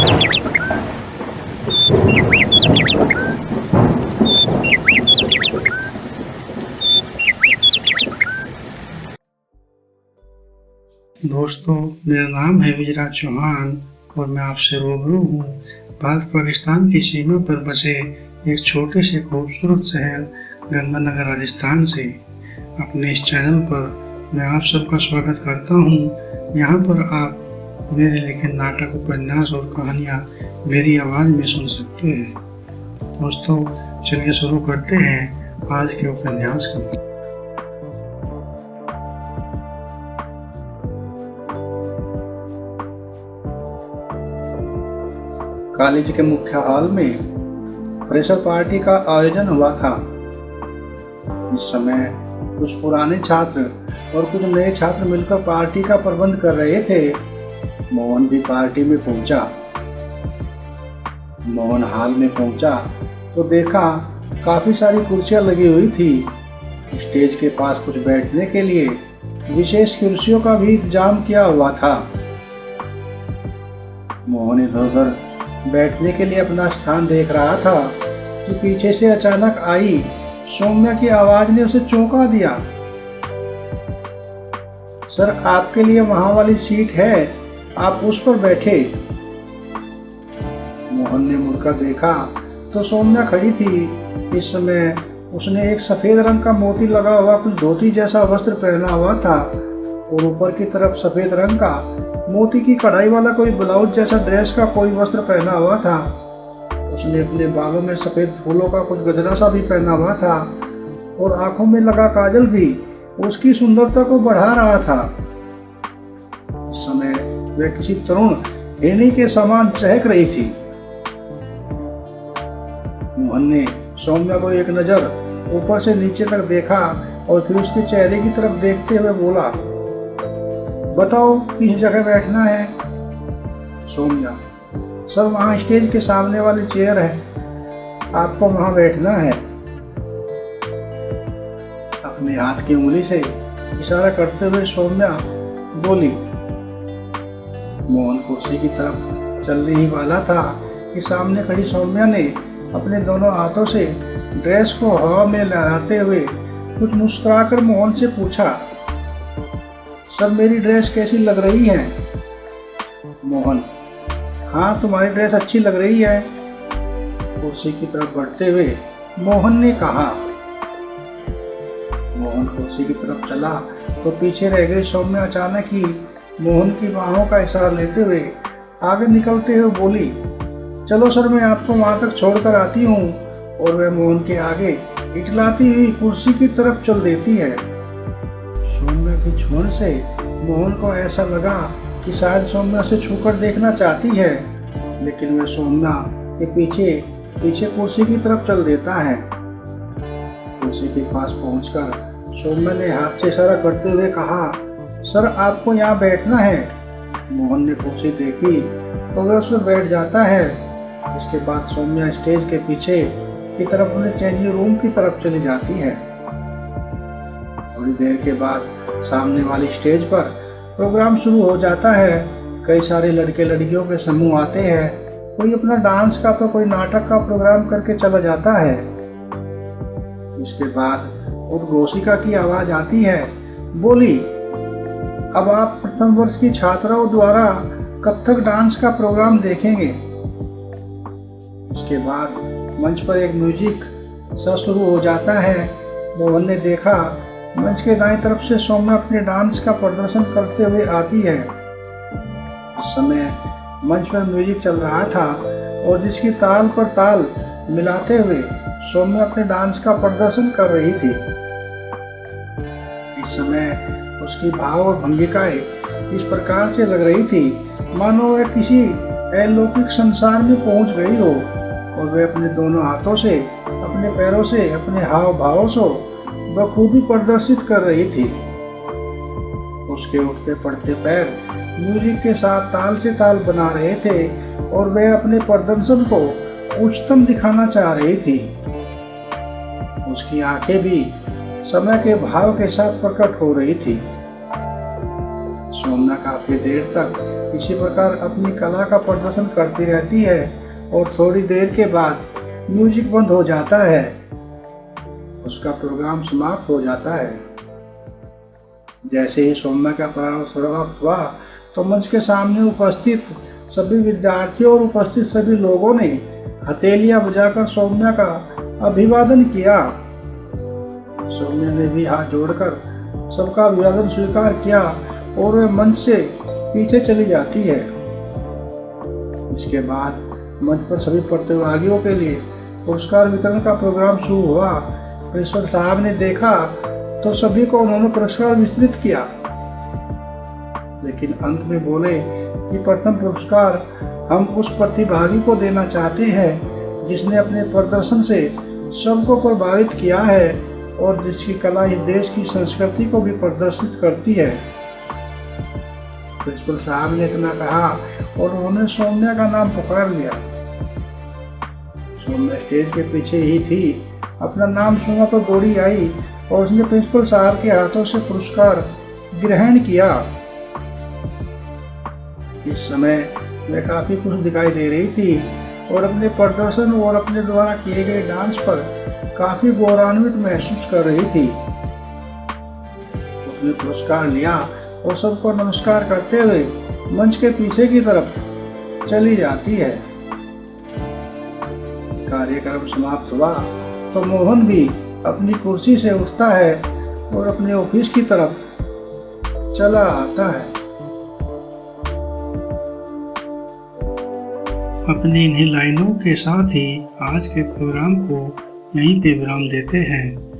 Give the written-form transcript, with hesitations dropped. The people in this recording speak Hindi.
दोस्तों, मेरा नाम है विजयराज चौहान और मैं आपसे रूबरू हूँ भारत पाकिस्तान की सीमा पर बसे एक छोटे से खूबसूरत शहर गंगानगर राजस्थान से। अपने इस चैनल पर मैं आप सबका स्वागत करता हूँ। यहाँ पर आप मेरे लिखे नाटक, उपन्यास और कहानियाँ मेरी आवाज़ में सुन सकते हैं। दोस्तों, चलिए शुरू करते हैं आज के उपन्यास को। कॉलेज के मुख्य हॉल में फ्रेशर पार्टी का आयोजन हुआ था। इस समय कुछ पुराने छात्र और कुछ नए छात्र मिलकर पार्टी का प्रबंध कर रहे थे। मोहन भी पार्टी में पहुंचा। मोहन हॉल में पहुंचा तो देखा काफी सारी कुर्सियां लगी हुई थी। स्टेज के पास कुछ बैठने के लिए विशेष कुर्सियों का भी इंतजाम किया हुआ था। मोहन इधर-उधर बैठने के लिए अपना स्थान देख रहा था कि पीछे से अचानक आई सौम्या की आवाज ने उसे चौंका दिया। सर, आपके लिए वहां वाली सीट है, आप उस पर बैठे। मोहन ने मुड़कर देखा तो सौम्या खड़ी थी। इस समय उसने एक सफेद रंग का मोती लगा हुआ कुछ धोती जैसा वस्त्र पहना हुआ था और ऊपर की तरफ सफेद रंग का मोती की कढ़ाई वाला कोई ब्लाउज जैसा ड्रेस का कोई वस्त्र पहना हुआ था। उसने अपने बालों में सफेद फूलों का कुछ गजरा सा भी पहना हुआ था और आंखों में लगा काजल भी उसकी सुंदरता को बढ़ा रहा था। इस समय वह किसी तरुण हिरणी के समान चहक रही थी। मोहन ने सौम्या को एक नजर ऊपर से नीचे तक देखा और फिर उसके चेहरे की तरफ देखते हुए बोला, बताओ किस जगह बैठना है। सौम्या, सर वहाँ स्टेज के सामने वाली चेयर है, आपको वहाँ बैठना है। अपने हाथ की उंगली से इशारा करते हुए सौम्या बोली। मोहन कुर्सी की तरफ चलने ही वाला था कि सामने खड़ी सौम्या ने अपने दोनों हाथों से ड्रेस को हवा में लहराते हुए कुछ मुस्कुराकर मोहन से पूछा, सर मेरी ड्रेस कैसी लग रही है। मोहन, हाँ तुम्हारी ड्रेस अच्छी लग रही है। कुर्सी की तरफ बढ़ते हुए मोहन ने कहा। मोहन कुर्सी की तरफ चला तो पीछे रह गई सौम्या अचानक ही मोहन की बाहों का इशारा लेते हुए आगे निकलते हुए बोली, चलो सर मैं आपको वहां तक छोड़कर आती हूँ। और वह मोहन के आगे इटलाती हुई कुर्सी की तरफ चल देती है। सौम्या की छुअन से मोहन को ऐसा लगा कि शायद सौम्या से छूकर देखना चाहती है, लेकिन वह सौम्या के पीछे पीछे कुर्सी की तरफ चल देता है। कुर्सी के पास पहुंचकर सौम्या ने हाथ से इशारा करते हुए कहा, सर आपको यहाँ बैठना है। मोहन ने कुर्सी देखी तो वह उस पर बैठ जाता है। इसके बाद सौम्या स्टेज के पीछे की तरफ अपने चेंजिंग रूम की तरफ चली जाती है। थोड़ी देर के बाद सामने वाली स्टेज पर प्रोग्राम शुरू हो जाता है। कई सारे लड़के लड़कियों के समूह आते हैं। कोई अपना डांस का तो कोई नाटक का प्रोग्राम करके चला जाता है। इसके बाद उद्घोषिका की आवाज आती है, बोली, अब आप प्रथम वर्ष की छात्राओं द्वारा कथक डांस का प्रोग्राम देखेंगे। इसके बाद मंच पर एक म्यूजिक सा शुरू हो जाता है। मोहन ने देखा मंच के दाईं तरफ से सौम्या अपने डांस का प्रदर्शन करते हुए आती है। इस समय मंच पर म्यूजिक चल रहा था और जिसकी ताल पर ताल मिलाते हुए सौम्या अपने डांस का प्रदर्शन कर रही थी। इस समय उसकी भाव और भंगिकाएं इस प्रकार से लग रही थी मानो वह किसी अलौकिक संसार में पहुंच गई हो और वह अपने दोनों हाथों से, अपने पैरों से, अपने हाव भावों से बखूबी प्रदर्शित कर रही थी। उसके उठते पड़ते पैर म्यूजिक के साथ ताल से ताल बना रहे थे और वह अपने प्रदर्शन को उच्चतम दिखाना चाह रही थी। उसकी आंखें भी समय के भाव के साथ प्रकट हो रही थी। सौम्या काफी देर तक इसी प्रकार अपनी कला का प्रदर्शन करती रहती है और थोड़ी देर के बाद म्यूजिक बंद हो जाता है। उसका प्रोग्राम समाप्त हो जाता है। जैसे ही सौम्या का प्रोग्राम समाप्त हुआ तो मंच के सामने उपस्थित सभी विद्यार्थियों और उपस्थित सभी लोगों ने हथेलियां बजाकर सौम्या का अभिवादन किया। सौम्या ने भी हाथ जोड़कर सबका अभिवादन स्वीकार किया और वह मंच से पीछे चली जाती है। इसके बाद मंच पर सभी प्रतिभागियों के लिए पुरस्कार वितरण का प्रोग्राम शुरू हुआ। प्रिंसिपल साहब ने देखा तो सभी को उन्होंने पुरस्कार वितरित किया, लेकिन अंत में बोले कि प्रथम पुरस्कार हम उस प्रतिभागी को देना चाहते हैं जिसने अपने प्रदर्शन से सबको प्रभावित किया है और जिसकी कला इस देश की संस्कृति को भी प्रदर्शित करती है। प्रिंसिपल साहब ने इतना कहा और उन्होंने सौम्या का नाम पुकार लिया। सौम्या स्टेज के पीछे ही थी। अपना नाम सुना तो दौड़ी आई और उसने प्रिंसिपल साहब के हाथों से पुरस्कार ग्रहण किया। इस समय वह काफी खुश दिखाई दे रही थी और अपने प्रदर्शन और अपने द्वारा किए गए डांस पर काफी गौरवान्वित महसूस कर रही थी। उसने पुरस्कार लिया और सबको नमस्कार करते हुए मंच के पीछे की तरफ चली जाती है। कार्यक्रम समाप्त हुआ तो मोहन भी अपनी कुर्सी से उठता है और अपने ऑफिस की तरफ चला आता है। अपनी इन्हीं लाइनों के साथ ही आज के प्रोग्राम को यहीं पे विराम देते हैं।